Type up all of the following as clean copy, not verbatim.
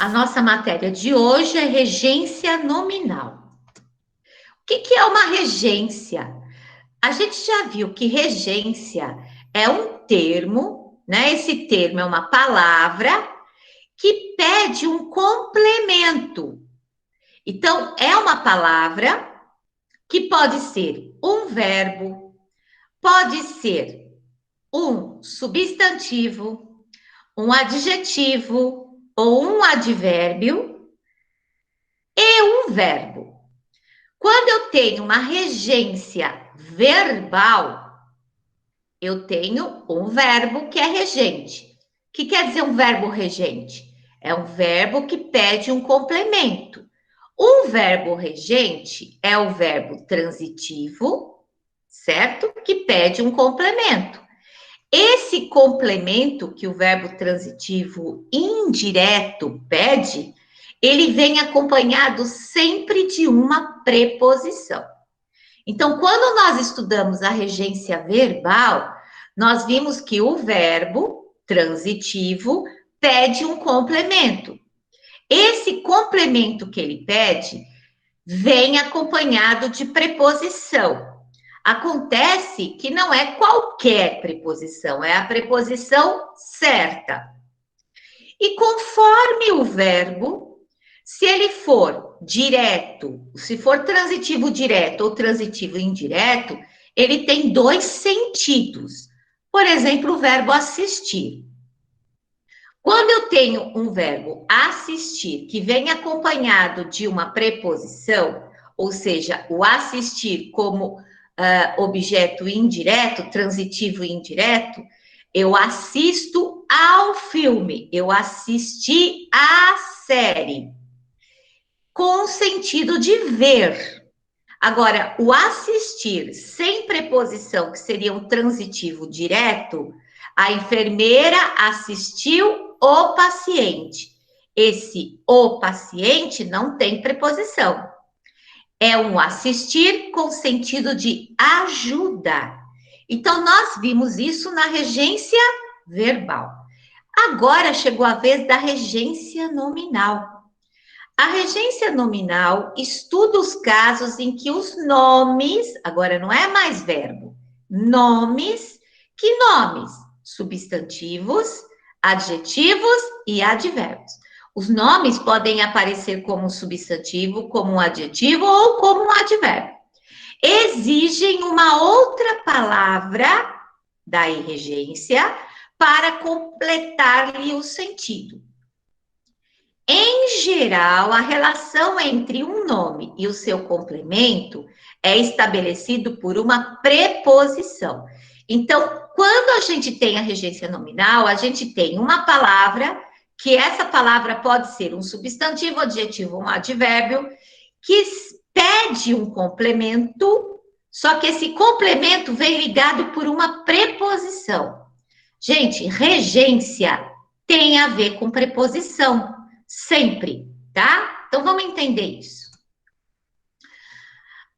A nossa matéria de hoje é regência nominal. O que é uma regência? A gente já viu que regência é um termo, né? Esse termo é uma palavra que pede um complemento. Então, é uma palavra que pode ser um verbo, pode ser um substantivo, um adjetivo ou um advérbio e um verbo. Quando eu tenho uma regência verbal, eu tenho um verbo que é regente. O que quer dizer um verbo regente? É um verbo que pede um complemento. Um verbo regente é o verbo transitivo, certo? Que pede um complemento. Esse complemento que o verbo transitivo indireto pede, ele vem acompanhado sempre de uma preposição. Então, quando nós estudamos a regência verbal, nós vimos que o verbo transitivo pede um complemento. Esse complemento que ele pede vem acompanhado de preposição. Acontece que não é qualquer preposição, é a preposição certa. E conforme o verbo, se ele for direto, se for transitivo direto ou transitivo indireto, ele tem dois sentidos. Por exemplo, o verbo assistir. Quando eu tenho um verbo assistir que vem acompanhado de uma preposição, ou seja, o assistir como objeto indireto, transitivo e indireto, eu assisto ao filme, eu assisti à série, com o sentido de ver. Agora, o assistir sem preposição, que seria um transitivo direto, a enfermeira assistiu o paciente. Esse o paciente não tem preposição. É um assistir com sentido de ajuda. Então, nós vimos isso na regência verbal. Agora chegou a vez da regência nominal. A regência nominal estuda os casos em que os nomes, agora não é mais verbo, nomes, que nomes? Substantivos, adjetivos e advérbios. Os nomes podem aparecer como um substantivo, como um adjetivo ou como um advérbio. Exigem uma outra palavra da regência para completar-lhe o sentido. Em geral, a relação entre um nome e o seu complemento é estabelecido por uma preposição. Então, quando a gente tem a regência nominal, a gente tem uma palavra, que essa palavra pode ser um substantivo, adjetivo, um advérbio, que pede um complemento, só que esse complemento vem ligado por uma preposição. Gente, regência tem a ver com preposição. Sempre, tá? Então, vamos entender isso.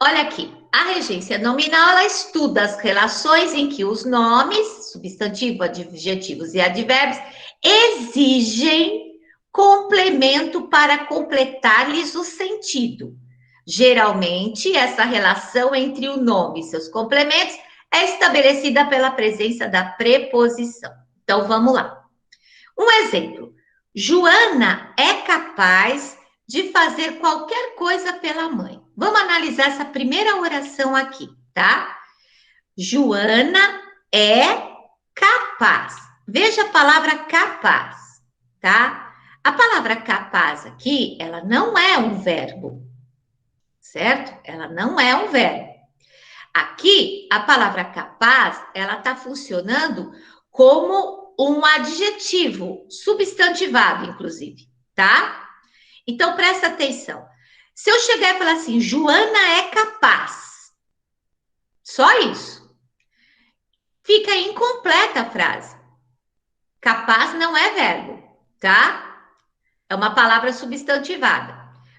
Olha aqui, a regência nominal, ela estuda as relações em que os nomes, substantivo, adjetivos e advérbios, exigem complemento para completar-lhes o sentido. Geralmente, essa relação entre o nome e seus complementos é estabelecida pela presença da preposição. Então, vamos lá. Um exemplo. Joana é capaz de fazer qualquer coisa pela mãe. Vamos analisar essa primeira oração aqui, tá? Joana é capaz. Veja a palavra capaz, tá? A palavra capaz aqui, ela não é um verbo, certo? Ela não é um verbo. Aqui, a palavra capaz, ela está funcionando como um adjetivo, substantivado, inclusive, tá? Então, presta atenção. Se eu chegar e falar assim, Joana é capaz, só isso, fica incompleta a frase. Capaz não é verbo, tá? É uma palavra substantivada.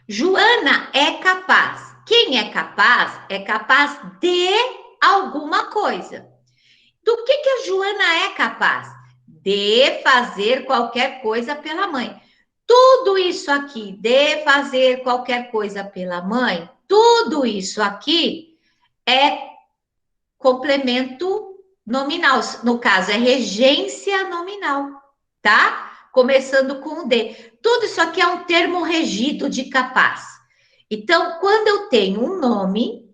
Joana é capaz. Quem é capaz de alguma coisa. Do que a Joana é capaz? De fazer qualquer coisa pela mãe. Tudo isso aqui, de fazer qualquer coisa pela mãe, tudo isso aqui é complemento nominal. No caso, é regência nominal, tá? Começando com o de. Tudo isso aqui é um termo regido de capaz. Então, quando eu tenho um nome,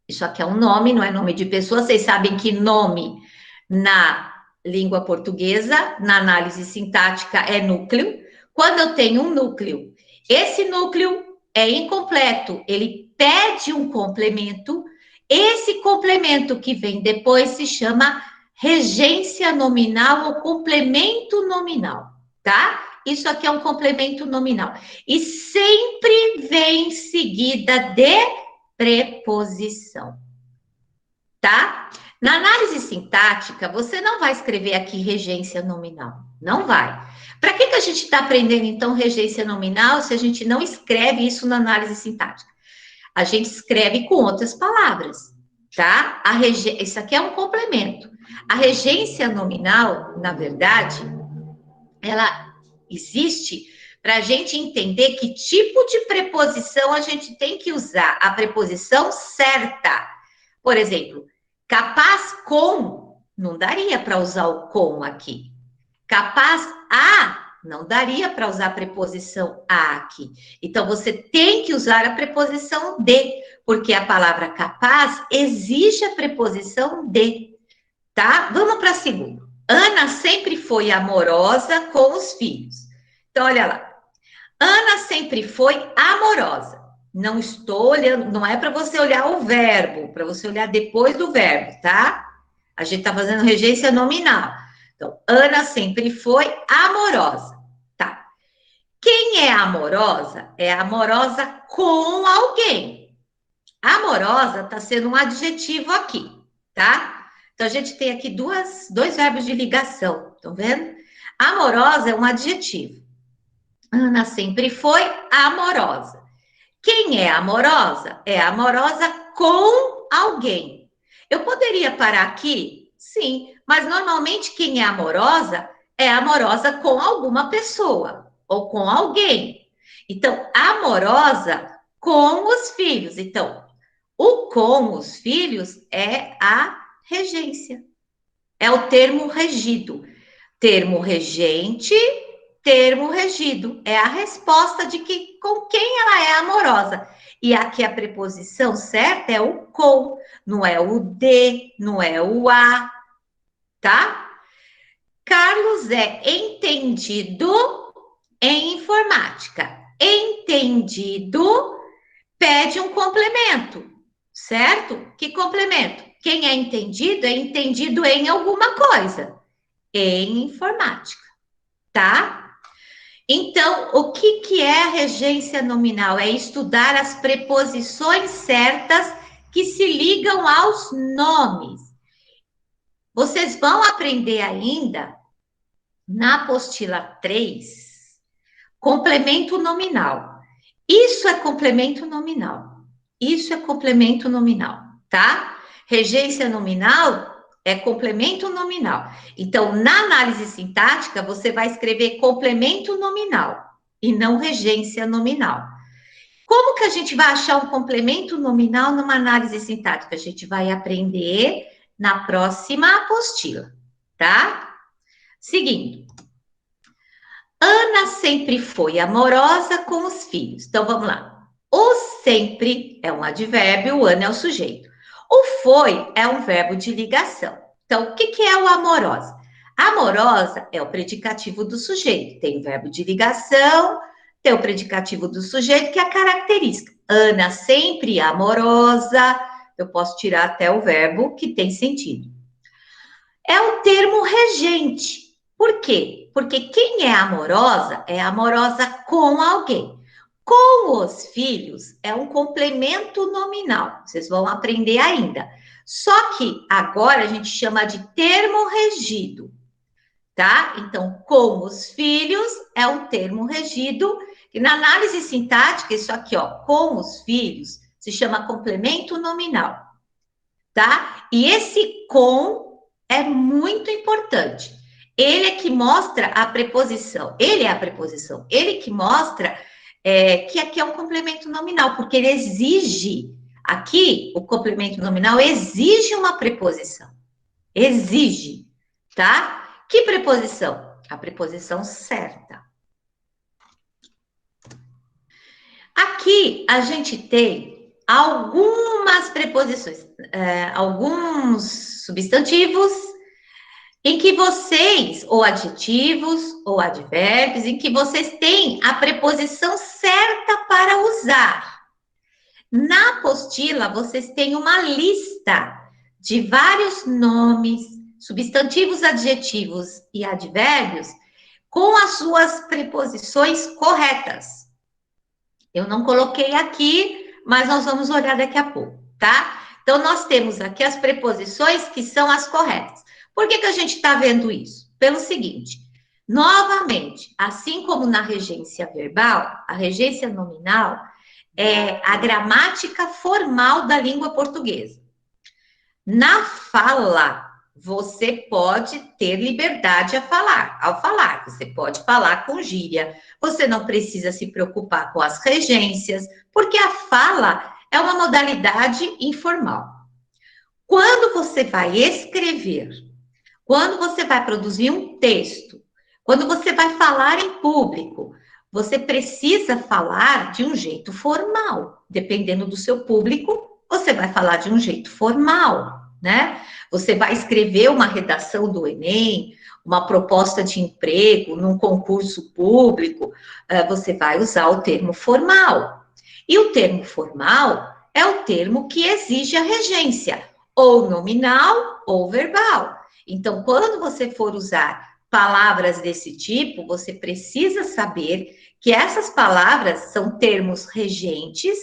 isso aqui é um nome, não é nome de pessoa. Vocês sabem que nome na língua portuguesa, na análise sintática, é núcleo. Quando eu tenho um núcleo, esse núcleo é incompleto, ele pede um complemento. Esse complemento que vem depois se chama regência nominal ou complemento nominal, tá? Isso aqui é um complemento nominal. E sempre vem seguida de preposição, tá? Na análise sintática, você não vai escrever aqui regência nominal, não vai. Para que a gente está aprendendo, então, regência nominal se a gente não escreve isso na análise sintática? A gente escreve com outras palavras, tá? Isso aqui é um complemento. A regência nominal, na verdade, ela existe para a gente entender que tipo de preposição a gente tem que usar, a preposição certa. Por exemplo, capaz com, não daria para usar o com aqui. Capaz a, não daria para usar a preposição a aqui. Então, você tem que usar a preposição de, porque a palavra capaz exige a preposição de, tá? Vamos para a segunda. Ana sempre foi amorosa com os filhos. Então, olha lá. Ana sempre foi amorosa. Não estou olhando, não é para você olhar o verbo, para você olhar depois do verbo, tá? A gente está fazendo regência nominal. Então, Ana sempre foi amorosa, tá? Quem é amorosa? É amorosa com alguém. Amorosa está sendo um adjetivo aqui, tá? Então, a gente tem aqui dois verbos de ligação, estão vendo? Amorosa é um adjetivo. Ana sempre foi amorosa. Quem é amorosa? É amorosa com alguém. Eu poderia parar aqui? Sim, mas normalmente quem é amorosa com alguma pessoa ou com alguém. Então, amorosa com os filhos. Então, o com os filhos é a regência. É o termo regido. Termo regente, termo regido. É a resposta de que com quem ela é amorosa. E aqui a preposição certa é o com, não é o de, não é o a, tá? Carlos é entendido em informática. Entendido pede um complemento, certo? Que complemento? Quem é entendido em alguma coisa, em informática, tá? Então, o que é a regência nominal? É estudar as preposições certas que se ligam aos nomes. Vocês vão aprender ainda, na apostila 3, complemento nominal. Isso é complemento nominal. Isso é complemento nominal, tá? Regência nominal é complemento nominal. Então, na análise sintática, você vai escrever complemento nominal e não regência nominal. Como que a gente vai achar um complemento nominal numa análise sintática? A gente vai aprender na próxima apostila, tá? Seguindo. Ana sempre foi amorosa com os filhos. Então, vamos lá. O sempre é um advérbio, o Ana é o sujeito. O foi é um verbo de ligação. Então, o que é o amorosa? Amorosa é o predicativo do sujeito. Tem o verbo de ligação, tem o predicativo do sujeito, que é a característica. Ana sempre amorosa. Eu posso tirar até o verbo que tem sentido. É o termo regente. Por quê? Porque quem é amorosa com alguém. Com os filhos é um complemento nominal. Vocês vão aprender ainda. Só que agora a gente chama de termo regido, tá? Então, com os filhos é um termo regido. E na análise sintática, isso aqui, ó, com os filhos, se chama complemento nominal, tá? E esse com é muito importante. Ele é que mostra a preposição. Ele é a preposição. Ele que mostra que aqui é um complemento nominal, porque ele exige, aqui, o complemento nominal exige uma preposição. Exige, tá? Que preposição? A preposição certa. Aqui a gente tem algumas preposições, alguns substantivos em que vocês, ou adjetivos, ou advérbios, em que vocês têm a preposição certa para usar. Na apostila, vocês têm uma lista de vários nomes, substantivos, adjetivos e advérbios com as suas preposições corretas. Eu não coloquei aqui, mas nós vamos olhar daqui a pouco, tá? Então, nós temos aqui as preposições que são as corretas. Por que a gente está vendo isso? Pelo seguinte, novamente, assim como na regência verbal, a regência nominal é a gramática formal da língua portuguesa. Na fala, você pode ter liberdade ao falar. Você pode falar com gíria. Você não precisa se preocupar com as regências, porque a fala é uma modalidade informal. Quando você vai escrever, quando você vai produzir um texto, quando você vai falar em público, você precisa falar de um jeito formal. Dependendo do seu público, você vai falar de um jeito formal, né? Você vai escrever uma redação do Enem, uma proposta de emprego num concurso público, você vai usar o termo formal. E o termo formal é o termo que exige a regência, ou nominal ou verbal. Então, quando você for usar palavras desse tipo, você precisa saber que essas palavras são termos regentes,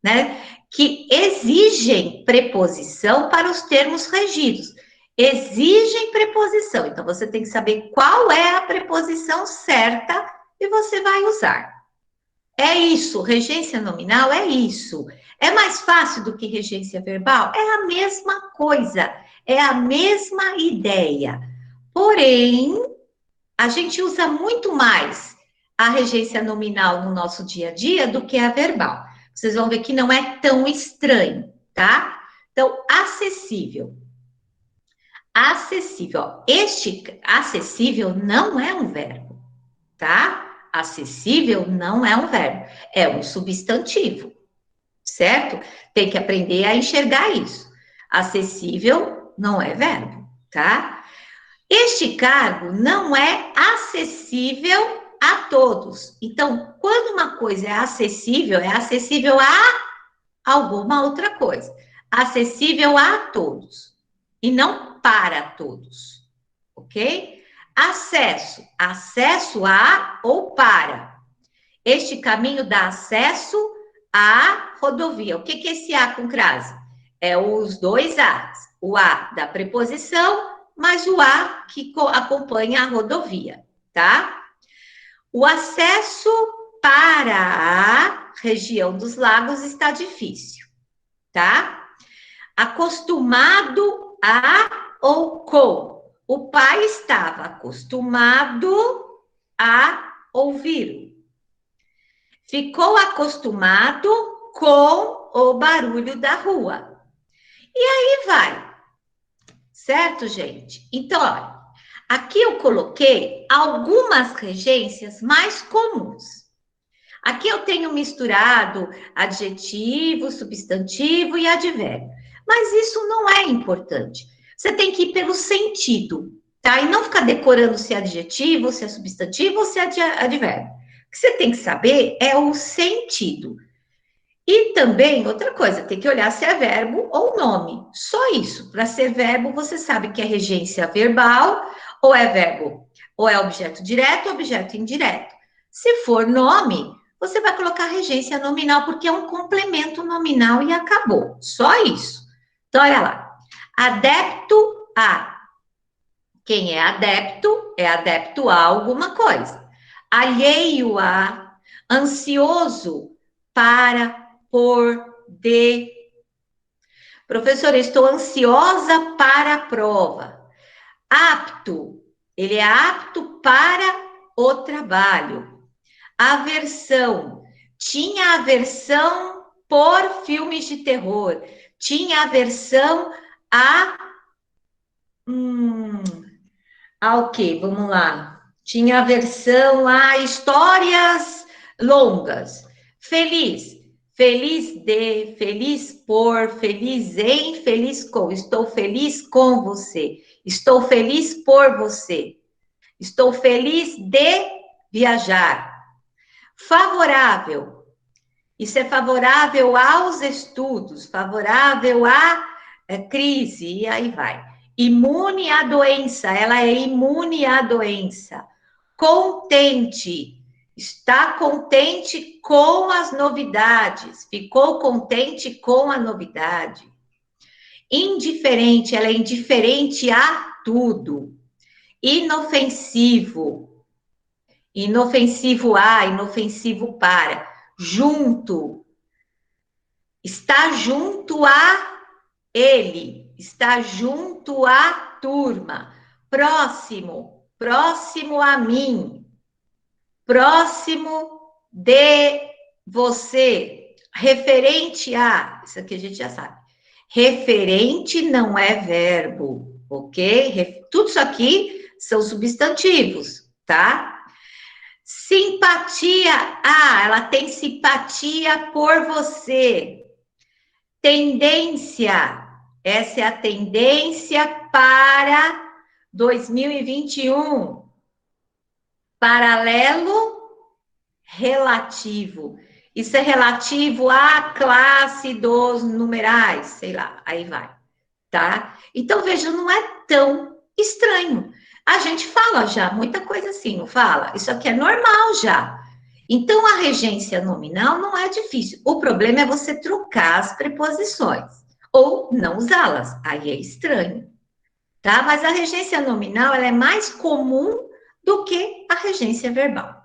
né? Que exigem preposição para os termos regidos. Exigem preposição. Então, você tem que saber qual é a preposição certa e você vai usar. É isso, regência nominal é isso. É mais fácil do que regência verbal? É a mesma coisa, é a mesma ideia. Porém, a gente usa muito mais a regência nominal no nosso dia a dia do que a verbal. Vocês vão ver que não é tão estranho, tá? Então, acessível. Acessível. Ó, este acessível não é um verbo, tá? Acessível não é um verbo, é um substantivo, certo? Tem que aprender a enxergar isso. Acessível não é verbo, tá? Este cargo não é acessível a todos. Então, quando uma coisa é acessível a alguma outra coisa. Acessível a todos e não para todos, ok? Acesso, acesso a ou para. Este caminho dá acesso à rodovia. O que é esse A com crase? É os dois A's. O A da preposição, mas o A que acompanha a rodovia, tá? O acesso para a região dos lagos está difícil, tá? Acostumado a ou com. O pai estava acostumado a ouvir. Ficou acostumado com o barulho da rua. E aí vai. Certo, gente? Então, olha, aqui eu coloquei algumas regências mais comuns. Aqui eu tenho misturado adjetivo, substantivo e advérbio. Mas isso não é importante. Você tem que ir pelo sentido, tá? E não ficar decorando se é adjetivo, se é substantivo ou se é advérbio. O que você tem que saber é o sentido. E também, outra coisa, tem que olhar se é verbo ou nome. Só isso. Para ser verbo, você sabe que é regência verbal, ou é verbo, ou é objeto direto ou objeto indireto. Se for nome, você vai colocar regência nominal, porque é um complemento nominal e acabou. Só isso. Então, olha lá. Adepto a. Quem é adepto a alguma coisa. Alheio a, ansioso para, por, de. Professora, estou ansiosa para a prova. Apto, Ele é apto para o trabalho. Aversão. Tinha aversão por filmes de terror. Tinha aversão a. Hum, o quê? Vamos lá. Tinha aversão a histórias longas. Feliz. Feliz de, feliz por, feliz em, feliz com. Estou feliz com você. Estou feliz por você. Estou feliz de viajar. Favorável. Isso é favorável aos estudos, favorável à crise, e aí vai. Imune à doença, ela é imune à doença. Contente, está contente com as novidades, ficou contente com a novidade. Indiferente, ela é indiferente a tudo. Inofensivo, inofensivo a, inofensivo para. Junto, está junto a ele, está junto à turma. Próximo, próximo a mim, próximo de você, referente a, isso aqui a gente já sabe. Referente não é verbo, ok? Tudo isso aqui são substantivos, tá? Simpatia, ela tem simpatia por você. Tendência, essa é a tendência para 2021. Paralelo relativo. Isso é relativo à classe dos numerais, sei lá, aí vai, tá? Então, veja, não é tão estranho. A gente fala já muita coisa assim, não fala? Isso aqui é normal já. Então, a regência nominal não é difícil. O problema é você trocar as preposições ou não usá-las. Aí é estranho, tá? Mas a regência nominal ela é mais comum do que a regência verbal.